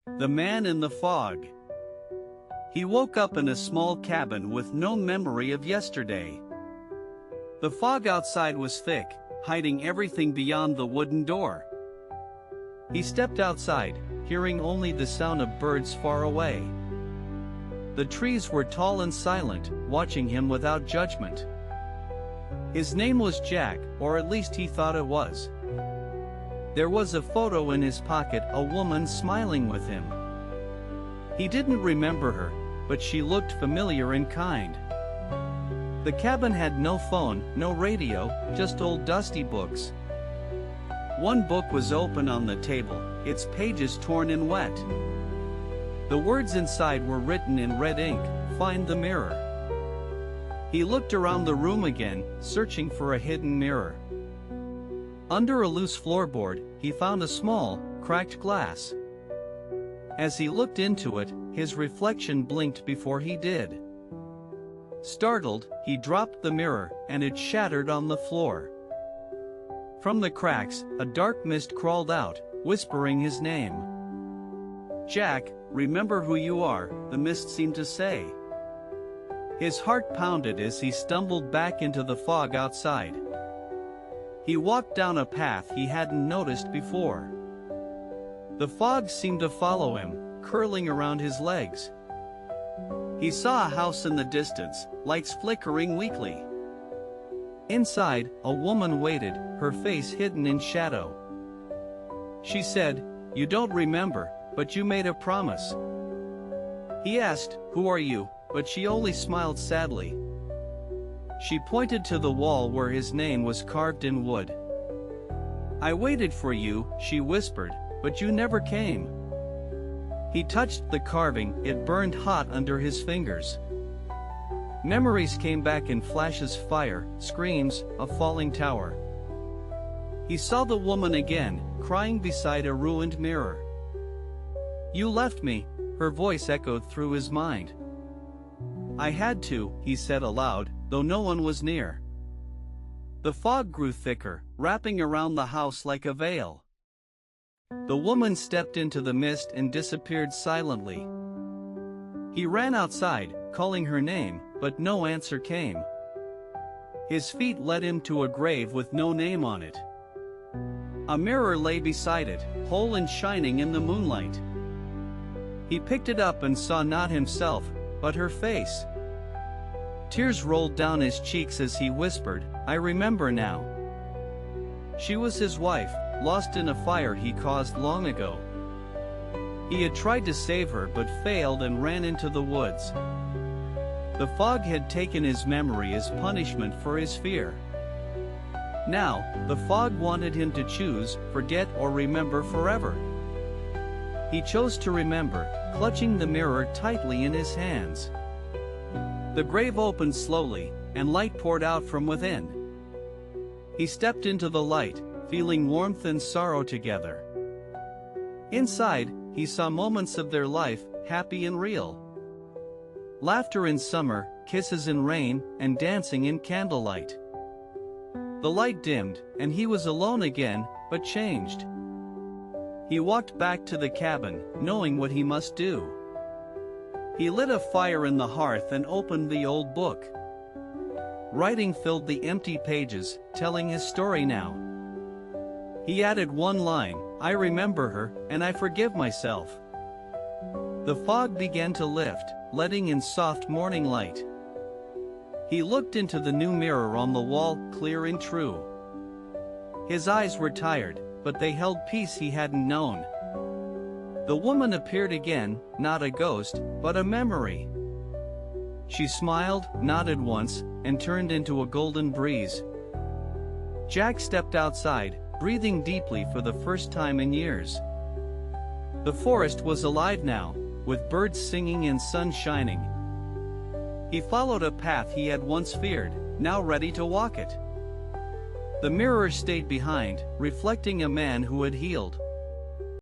The Man in the Fog. He woke up in a small cabin with no memory of yesterday. The fog outside was thick, hiding everything beyond the wooden door. He stepped outside, hearing only the sound of birds far away. The trees were tall and silent, watching him without judgment. His name was Jack, or at least he thought it was. There was a photo in his pocket, a woman smiling with him. He didn't remember her, but she looked familiar and kind. The cabin had no phone, no radio, just old dusty books. One book was open on the table, its pages torn and wet. The words inside were written in red ink, "Find the mirror." He looked around the room again, searching for a hidden mirror. Under a loose floorboard, he found a small, cracked glass. As he looked into it, his reflection blinked before he did. Startled, he dropped the mirror, and it shattered on the floor. From the cracks, a dark mist crawled out, whispering his name. "Jack, remember who you are," the mist seemed to say. His heart pounded as he stumbled back into the fog outside. He walked down a path he hadn't noticed before. The fog seemed to follow him, curling around his legs. He saw a house in the distance, lights flickering weakly. Inside, a woman waited, her face hidden in shadow. She said, "You don't remember, but you made a promise." He asked, "Who are you?" but she only smiled sadly. She pointed to the wall where his name was carved in wood. "I waited for you," she whispered, "but you never came." He touched the carving, it burned hot under his fingers. Memories came back in flashes, fire, screams, a falling tower. He saw the woman again, crying beside a ruined mirror. "You left me," her voice echoed through his mind. "I had to," he said aloud, though no one was near. The fog grew thicker, wrapping around the house like a veil. The woman stepped into the mist and disappeared silently. He ran outside, calling her name, but no answer came. His feet led him to a grave with no name on it. A mirror lay beside it, whole and shining in the moonlight. He picked it up and saw not himself, but her face. Tears rolled down his cheeks as he whispered, "I remember now." She was his wife, lost in a fire he caused long ago. He had tried to save her but failed and ran into the woods. The fog had taken his memory as punishment for his fear. Now, the fog wanted him to choose, forget or remember forever. He chose to remember, clutching the mirror tightly in his hands. The grave opened slowly, and light poured out from within. He stepped into the light, feeling warmth and sorrow together. Inside, he saw moments of their life, happy and real. Laughter in summer, kisses in rain, and dancing in candlelight. The light dimmed, and he was alone again, but changed. He walked back to the cabin, knowing what he must do. He lit a fire in the hearth and opened the old book. Writing filled the empty pages, telling his story now. He added one line, "I remember her, and I forgive myself." The fog began to lift, letting in soft morning light. He looked into the new mirror on the wall, clear and true. His eyes were tired, but they held peace he hadn't known. The woman appeared again, not a ghost, but a memory. She smiled, nodded once, and turned into a golden breeze. Jack stepped outside, breathing deeply for the first time in years. The forest was alive now, with birds singing and sun shining. He followed a path he had once feared, now ready to walk it. The mirror stayed behind, reflecting a man who had healed.